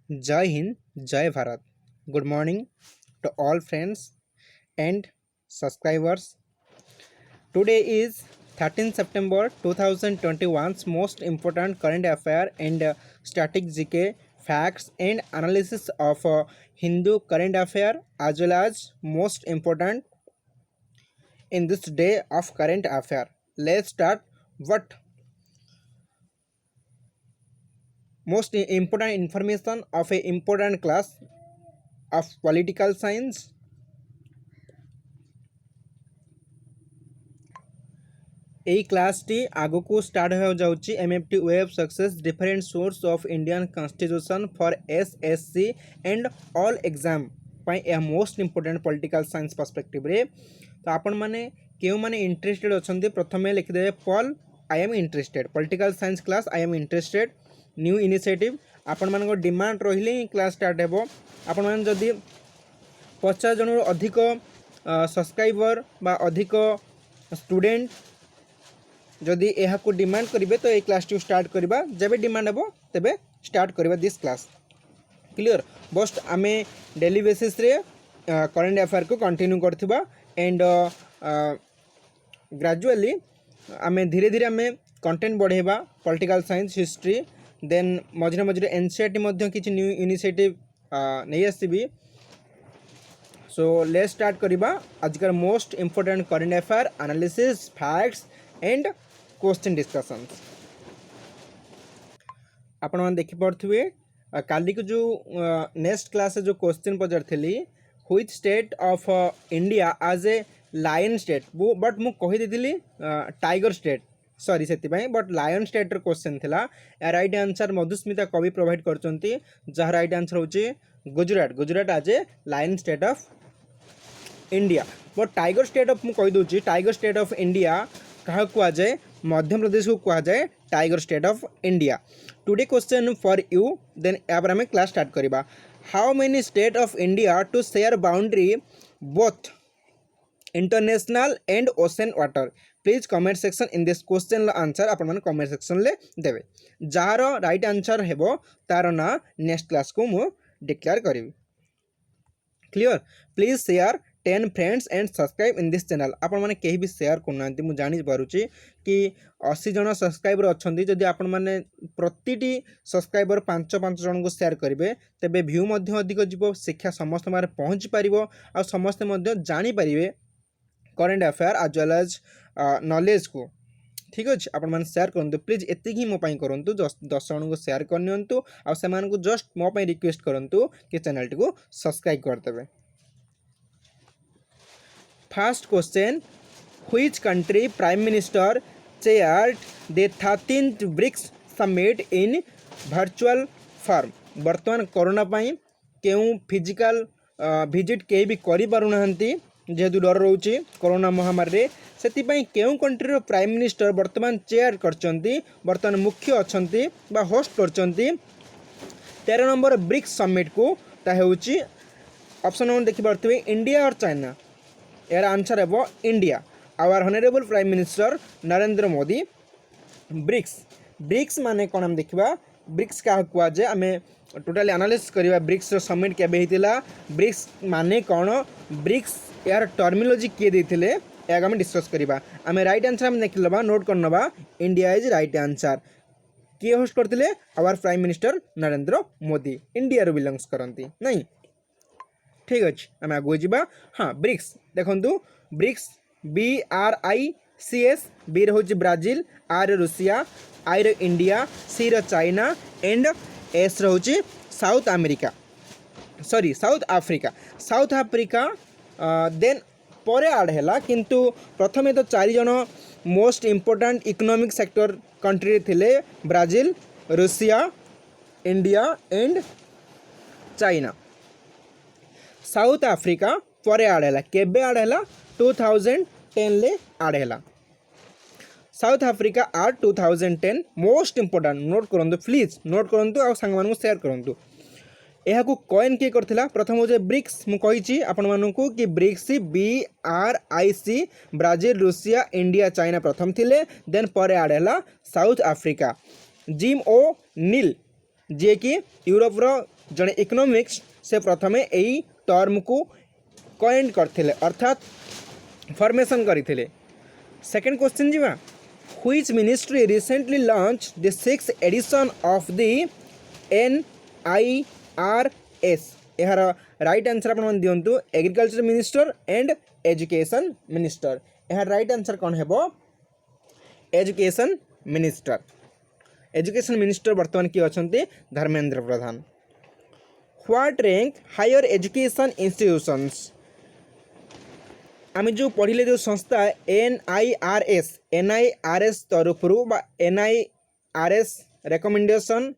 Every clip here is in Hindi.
Jai Hind, Jai Bharat. Good morning to all friends and subscribers. Today is 13 September 2021's most important current affair and static GK facts and analysis of Hindu current affair as well as most important in this day of current affair. Let's start what most important information of a important class of political science. এই ক্লাসটি আগুকু স্টার্ট হয়ে যাচ্ছে MFT web success different source of Indian constitution for SSC and all exam पाई यह most important political science perspective रे तो आपण माने केउ माने इंटरेस्टेड अछंती प्रथमे लिखिदेवे पॉल I am interested political science class I am interested new initiative आपण मानको डिमांड रहिले क्लास स्टार्ट हेबो आपण माने जदी 50 जन अधिक सब्सक्राइबर बा अधिक स्टूडेंट जदि यह डिमांड करेंगे तो ये क्लास टू स्टार्ट करवा जब डिमांड हे तेबे स्टार्ट करवा दिस क्लास क्लियर बस्ट आम डेली बेसिस रे करेंट अफेयर को कंटिन्यू करथिबा एंड ग्रेजुअली आम धीरे धीरे आम कंटेंट बढ़ेबा पॉलिटिकल साइंस हिस्ट्री देन मझे मझे एनसीईआरटी मध्य किछि न्यू इनिशिएटिव नहीं आसीबी सो लेट्स स्टार्ट करवा आजकल most important current affair analysis facts and question discussions आपण मैंने देखिपे काली को जो नेक्स्ट क्लास जो क्वेश्चन पचारि which state of India as a lion state but मु कहीदी tiger state sorry say but lion state question थिला राइट आंसर मधुस्मिता कवि प्रोवाइड करचंती जहाँ राइट आंसर होची Gujarat Gujarat as a lion state of India but tiger state of मु कही दूची टाइगर स्टेट ऑफ इंडिया क्या कहुए मध्य प्रदेश को कहुए tiger state of India today question for you then यापर आम क्लास स्टार्ट करवा how many state of India to share boundary both international and ocean water please comment section in this question answer आप कमेंट सेक्शन ले देवे जार राइट आंसर हेबो तार ना नेक्स्ट क्लास को मु डिक्लेयर करी clear please share 10 friends and subscribe in this channel आपण माने केही भी शेयर करना मु जानी पारुची कि 80 जन सब्सक्राइबर अच्छी जदि आपण माने प्रतिटी सब्सक्राइबर 5 जन को शेयर करेंगे तेबे व्यू मध्य अधिक जीव शिक्षा समस्त मारे पहुँच पार आ समस्ते मध्य जानी पारिबे current affair as well as knowledge को ठीक अच्छे आपण मैंने शेयर करूँ प्लीज एति ही मोपाई करूँ 10 जन को शेयर करनियंतु आ सेमान को जस्ट मोपाई रिक्वेस्ट करूँ कि चैनल टी को सब्सक्राइब करदेवे first question which country prime minister chaired the 13th BRICS summit in virtual form बर्तमान कोरोना पाई केउ फिजिकल विजिट के भी करि पारु नाहंती जेहेतु डर रोचे कोरोना महामारी से केउ कंट्री प्राइम मिनिस्टर बर्तमान चेयर करचंती बर्तमान मुख्य अच्छंती बा होस्ट करचंती 13 नंबर ब्रिक्स समिट को ता हेउची ऑप्शन 1 देखि पारथि इंडिया और चाइना यार आंसर है India our honourable prime minister Narendra Modi BRICS BRICS माने कौन हम देखा ब्रिक्स क्या कह जाए आम टोटाली एनालिसिस करवा ब्रिक्स समिट केबे हितिला ब्रिक्स माने कौन ब्रिक्स यार टर्मिनोलॉजी किए देथिले या आम डिस्कस करवा आम राइट आंसर हम देख लबा नोट कर नबा इंडिया इज राइट आंसर किए होस्ट करथिले our prime minister Narendra Modi India row belongs करंती नहीं ठीक अच्छे आम आगे जावा हाँ ब्रिक्स देखु ब्रिक्स BRICS बी हूँ Brazil are Russia I India C China and S रोचे south America sorry south Africa then परे आड है किंतु प्रथमे तो 4 जन most important economic sector country थिले Brazil Russia India and China south Africa परे आड है केबे आड है 2010 ले आड है साउथ आफ्रिका आर 2010 मोस्ट इंपोर्टेंट नोट करूँ प्लीज नोट करूँ आ सांग मानू शेयर करूँ यह कॉइन किए करथिला प्रथम हो ब्रिक्स मुझे आपण मानू कि BRICS BRIC Brazil Russia India China प्रथम थिले देन पर आड है साउथ आफ्रिका जिम ओ नील जी कि यूरोप जड़े इकोनॉमिक्स से प्रथमे यही टर्म को कॉइंड करथिले अर्थात फॉर्मेशन करथिले। सेकंड क्वेश्चन जीवा, which ministry recently launch the 6th edition of the NIRS। यार राइट आंसर अपन दियंतु agriculture minister and education minister. यार राइट आंसर कौन हेबो एजुकेशन मिनिस्टर। एजुकेशन मिनिस्टर वर्तमान किए अछंती Dharmendra Pradhan. What rank higher education institutions. आम जो पढ़ले जो संस्था NIRS तरफ NIRS रेकमेंडेशन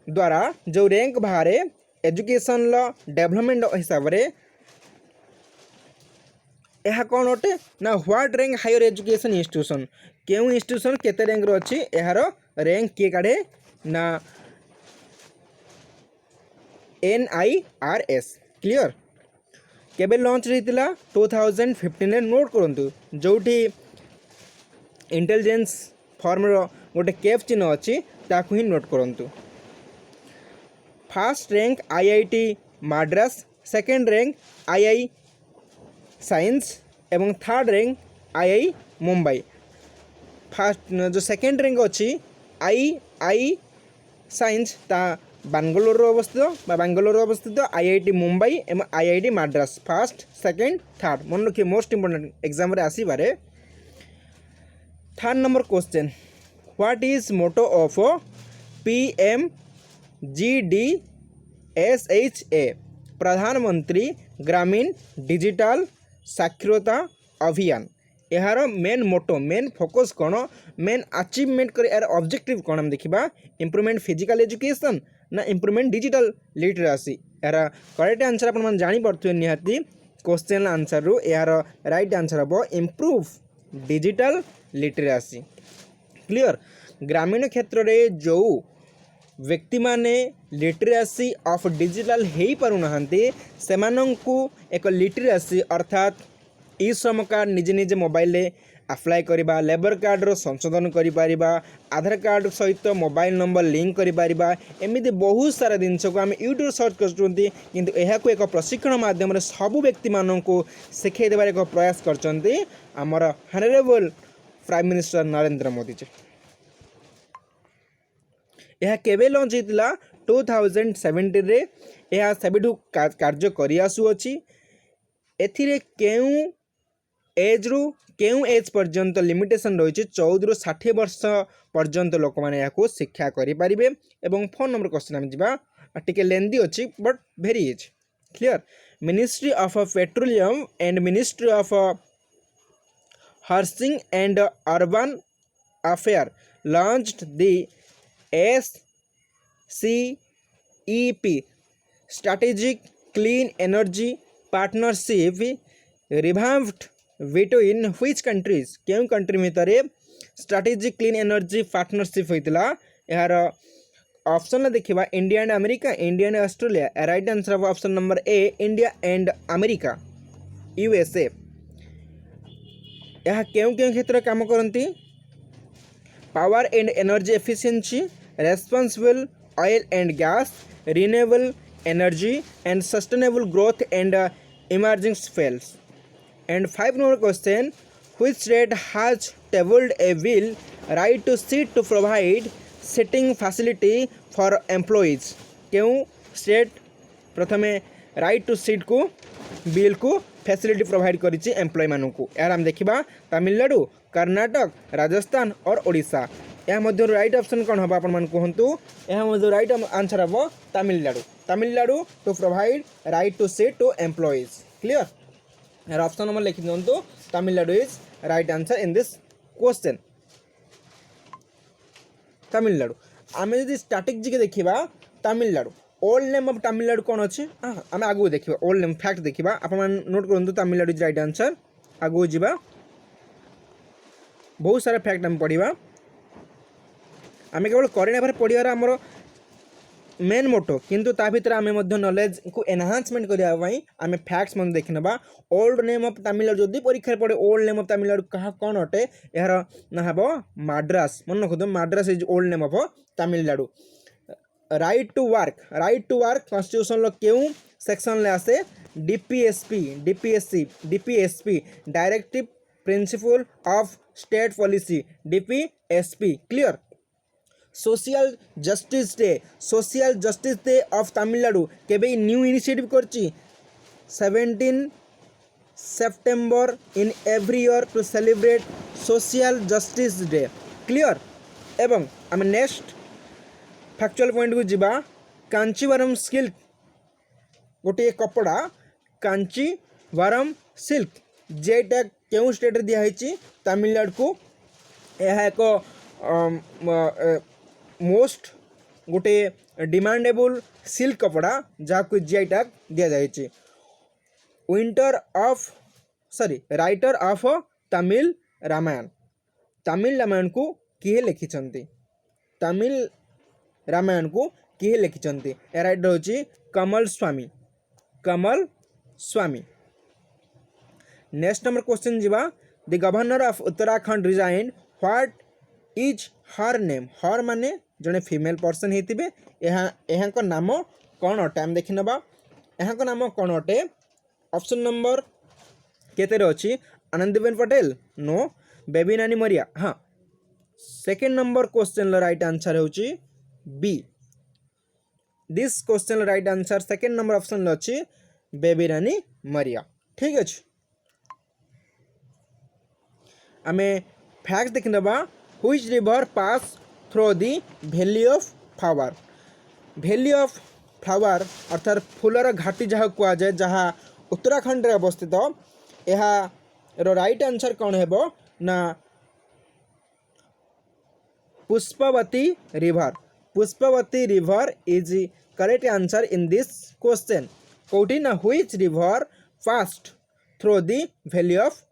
द्वारा जो रैंक बाहर एजुकेशन डेवलपमेंट हिसाब से यह कौन अटे ना what rank higher education institution क्यों इंस्टीट्यूशन केते रैंक अच्छी यार रैंक किए काढ़े ना NIRS। क्लियर केबे लॉन्च रही 2015 नोट करूँ जोठी इंटेलिजेंस फॉर्म गोटे कैफ चिन्ह अच्छी ताकू ही नोट करूँ। First rank IIT Madras, second rank II science एवं third rank II Mumbai. First जो सेकेंड रैंक अच्छी II साइंस ता बांगलोर अवस्थित IIT मुंबई एवं IIT Madras first second third मन रखिए मोस्ट इंपोर्टेंट एग्जाम रे आसीबारे। Third number question, what is motto of PMGDSHA Pradhan Mantri Gramin digital Saksharta Abhiyan. यार मेन मोटो मेन फोकस कौन मेन अचीवमेंट कर यार ऑब्जेक्टिव कौन हम देखा इम्प्रूवमेंट फिजिकल एजुकेशन ना इम्प्रूवमेंट डिजिटल लिटरेसी। यार करेक्ट आंसर अपन जानी पड़े निहाती क्वेश्चन आंसर रु यार राइट आंसर हम इम्प्रूव डिजिटल लिटरेसी। क्लियर ग्रामीण क्षेत्र में जो व्यक्ति माने लिटरेसी ऑफ डिजिटल हो पारुना सेमानंकु एक लिटरेसी अर्थात ई श्रम कार्ड निजे निजे मोबाइल अप्लाई करवा, लेबर कार्ड संशोधन करिपारिबा, आधार कार्ड सहित मोबाइल नंबर लिंक करिपारिबा, एमिति बहुत सारा जिनस को आम यूट्यूब सर्च करछुंती किंतु एहाको एक प्रशिक्षण माध्यम सबु व्यक्ति माननकु शिखाई देबार एक प्रयास करछंती हमर honourable prime minister Narendra Modi ji. यह केबे लॉन्च होता 2017 रे यह सेबेठू कार्य करि आसुअछि। एथिरे केउ एज रु केउ एज पर्यंत लिमिटेशन रही 14 रु 60 वर्ष पर्यंत लोक मैंने यहाँ शिक्षा करें। एवं फोन नंबर क्वेश्चन आम जा टे लेंदी अच्छी but very is. Clear ministry of petroleum and ministry of housing and urban affair launched the SCEP strategic clean energy partnership revamped between which countries। क्यों कंट्री भितर स्ट्रेटेजिक क्लीन एनर्जी पार्टनरशिप होता यार ऑप्शन देखा India and America, India and Australia. Right answer of option number A India and America USA। यह क्यों क्यों क्षेत्र काम करती power and energy efficiency, responsible oil and gas, renewable energy and sustainable growth and emerging fails. And 5 number question, which state has tabled a bill right to sit to provide sitting facility for employees। क्यों स्टेट प्रथमे राइट टू सीट को बिल को फैसिलिटी प्रोवाइड करिछि एम्प्लॉय मानू को। यार हम देखा तमिलनाडु, कर्नाटक, राजस्थान और ओडिशा। यह मध्य राइट ऑप्शन कौन हम अपन कहतु। यह मध्य राइट आंसर हम Tamil Nadu. Tamil Nadu to provide right to sit to employees. Clear यार ऑप्शन नंबर लिखि दिंतु Tamil Nadu is right answer in this question. Tamil Nadu आम जो स्टैटिक जी के देखा Tamil Nadu old name of Tamil Nadu कौन अच्छे आम आगू देखा ओल्ड नेम फैक्ट देखा आप नोट करूँ तमिलनाडु इज राइट आंसर। आगू जा बहुत सारा फैक्ट आम पढ़ा आम केवल करेंट अफेयर पढ़ार आमर मेन मोटो किंतु ता भीतर आम नॉलेज को एनहांसमेंट करने आम फैक्ट्स मन देखी ना। ओल्ड नेम ऑफ तमिलनाडु जदि परीक्षा पड़े ओल्ड नेम ऑफ तमिलनाडु कहा कौन अटे यार ना हम माड्रास मन रखु Madras is old name of Tamil Nadu. Right to work constitution क्यों सेक्शन ले आसे DPSP directive principle of state policy DPSP clear. Social justice day of Tamil Nadu केबे न्यू इनिशिएटिव करची 17 September in every year to celebrate social justice day clear. एवं आम नेक्स्ट फैक्चुअल पॉइंट को जीवा कांचीवरम सिल्क गोटे कपड़ा कांचीवरम सिल्क जेटा क्यों स्टेट दिखाई तमिलनाडु को यह एक मोस्ट गोटे डिमांडेबल सिल्क कपड़ा जहाँ जीआई टैग दि जाए। राइटर ऑफ तमिल रामायण को किए लिखिं तमिल रामायण को किए लिखिं राइटर हूँ Kamal Swami. Next number question जीवा the governor of Uttarakhand resign what is her name her माने जड़े फीमेल पर्सन होते यहाँ नाम कौन अटे आम देखी नवा यहाँ नाम कौन अटे। ऑप्शन नंबर केते अच्छी आनंदीबेन पटेल नो बेबी नानी मरिया हाँ। Second number question right answer होची B this question right answer second number option अच्छी बेबी रानी मरिया ठीक अच्छे। आमे फैक्ट देखि नबा which river pass through the valley of flower अर्थात फूलर घाटी जहाँ कह जाए जहाँ उत्तराखंड रे अवस्थित यहाँ राइट आंसर कौन है ना Pushpavati river is correct answer in this question कौटी ना which river passed through the valley of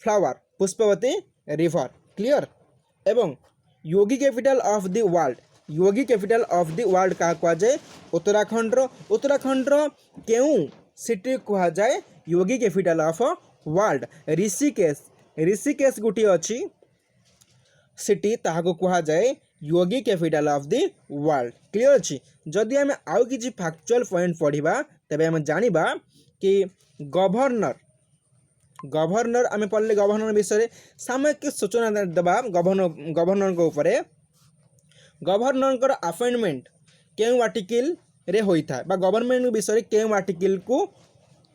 flower Pushpavati river clear. एवं yoga capital of the world क्या कह जाए उत्तराखंड क्यों सिटी कह जाए yoga capital of world Rishikesh गोटे अच्छी सिटी ताहाको कह जाए yoga capital of the world clear अच्छी। जदि आम आउ किसी फैक्चुअल पॉइंट पढ़ा तेबे आम जानिबा कि गवर्नर आम पढ़ले गवर्नर विषय सामयिक सूचना देवा गवर्नर को ऊपर गवर्नर अपॉइंटमेंट क्यों आर्टिकल रे होता है गवर्नमेंट विषय क्यों आर्टिकल को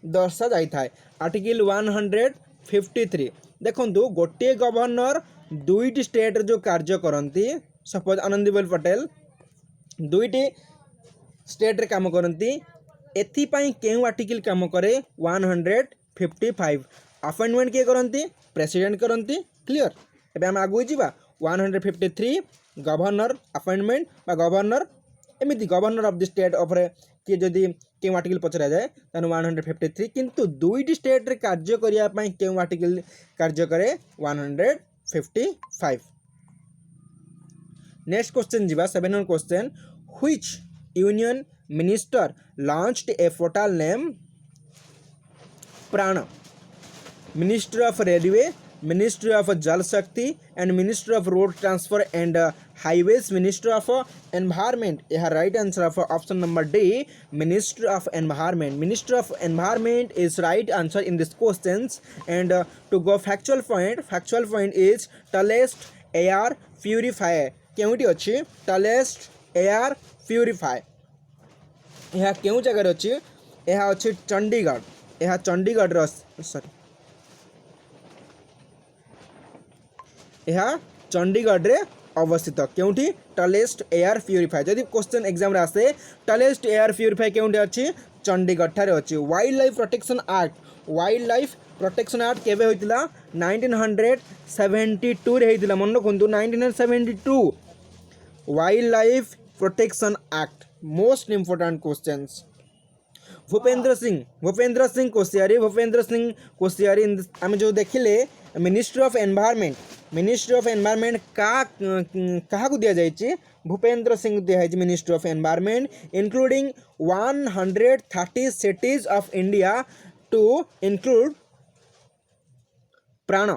दर्शा जाए आर्टिकल 153 देखु गोटे गवर्नर दुईटी स्टेट जो कार्य करती सपोज आनंदीबेन पटेल दुईटी स्टेट रे काम करती एथिपाई क्यों आर्टिकल काम करे 155 अपॉइंटमेंट किए करती प्रेसिडेंट करती क्लियर। एबे हम आगु जीवा 153 गवर्नर अपॉइंटमेंट गवर्नर एमती governor of the state of किए जदि क्यों आर्टिकल पचरा जाए तेन 153 किंतु दुईटी स्टेट रे कार्य करने क्यों आर्टिकल कार्य करे 155। नेक्स्ट क्वेश्चन जीवा 7 number question which union minister launched a portal name Pran ministry of railway ministry of Jal Shakti and ministry of road transfer and highways ministry of environment यह right answer of option number D ministry of environment is right answer in this questions. And to go factual point is tallest air purifier केउटी अच्छी टलेस्ट एयर प्यूरीफायर यह केउं जगह अच्छी यह अच्छी चंडीगढ़ यह चंडीगढ़ सॉरी यह चंडीगढ़ रे अवस्थित केउठी टलेस्ट एयर प्यूरीफायर जदि क्वेश्चन एग्जाम रे आसे टलेस्ट एयर प्यूरीफायर केउठी अच्छी चंडीगढ़ ठारे अच्छी। वाइल्ड लाइफ प्रोटेक्शन एक्ट केबे होइतिला 1972 रे होइतिला मन रखंतु 1972 wild life protection act most important questions. Bhupendra Singh Koshyari आम जो देखिले मिनिस्ट्री ऑफ एनवायरमेंट क्या दिया जाए भूपेंद्र सिंह दिया ministry of environment including 130 cities of India to include प्राण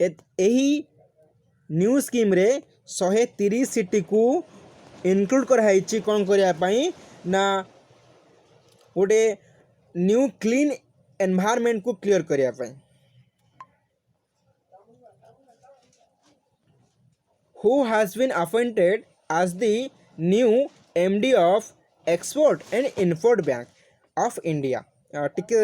यही न्यू स्कीम रे 130 सिटी को इनक्लूड कराई कौन करने ना गोटे न्यू क्लीन एनवायरनमेंट को क्लियर करने who has been appointed as the new MD of Export and Import Bank of India. टिके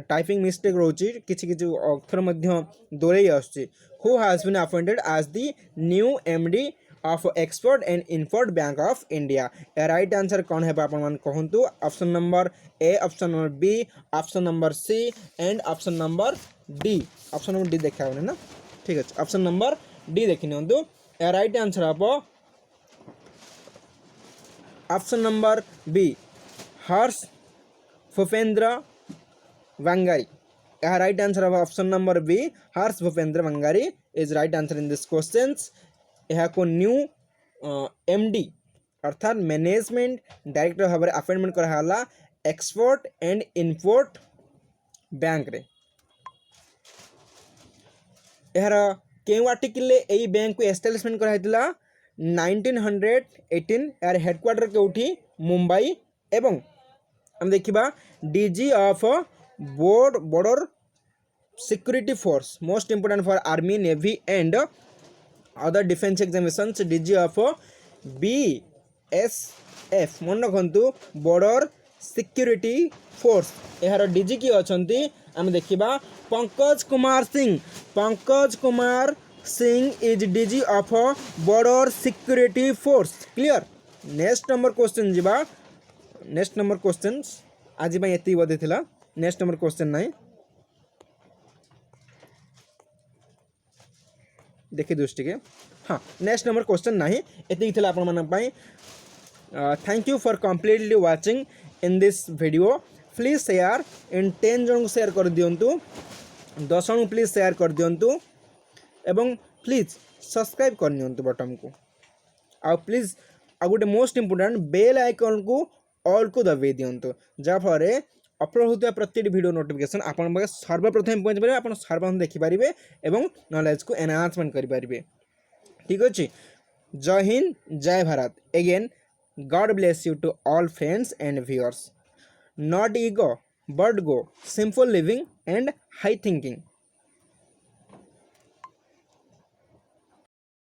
टाइपिंग मिस्टेक रोची किछि किछि अक्षर मध्य दोरे आछी. Who has been appointed as the new MD of Export and Import Bank of India. ए राइट आंसर कौन है आपण मान कहंतु. Option number A, option number B, option number C and option number D. Option number D देखा होने ना. ठीक है, ऑप्शन नंबर डी देखि नियंतु. ए राइट आंसर हम option number B, Harsh Bhupendra Bangari. यह राइट आंसर हम option number B, Harsh Bhupendra Bangari is right answer in this questions. यह को न्यू एमडी अर्थात मैनेजमेंट डायरेक्टर भाव में अपॉइंटमेंट कराला एक्सपोर्ट एंड इंपोर्ट बैंक रे. यार केउ आर्टिकल यही बैंक को एस्टाब्लिशमेंट कराइला 1918. यार हेडक्वार्टर केउठी मुंबई. एवं हम देखिबा DG of border security force most important for army navy and other defence examinations. DG of BSF मन रखु बॉर्डर सिक्योरिटी फोर्स. यार डीजी किए अच्छी आम देखा Pankaj Kumar Singh. Pankaj Kumar Singh is DG of border security force. Clear. Next number question जीवा. नेक्स्ट नंबर क्वेश्चन आज ये बोधे थिला. नेक्स्ट नंबर क्वेश्चन नहीं देखी दृष्टि के. हाँ, नेक्स्ट नंबर क्वेश्चन नहीं एति थिला आपण मन पई. Thank you for completely watching in this video. Please share in 10 जन को शेयर कर दियंतु. 10 जन प्लीज शेयर कर दियंतु एवं प्लीज सब्सक्राइब कर नियंतु बटन को. आ प्लीज आ गोटे मोस्ट इंपोर्टेंट बेल आइकन को ऑल को दबाई दियंतु जहाँफल अपलोड होता प्रति वीडियो नोटिफिकेशन आपण पाखे सर्वप्रथम पहुँच पारे. आप सर्वप्रथम देखिपारे एवं नॉलेज को एनहांसमेंट करें. ठीक अच्छे. जय हिंद, जय Bharat. Again God bless you to all friends and viewers. Not ego but go. Simple living and high thinking.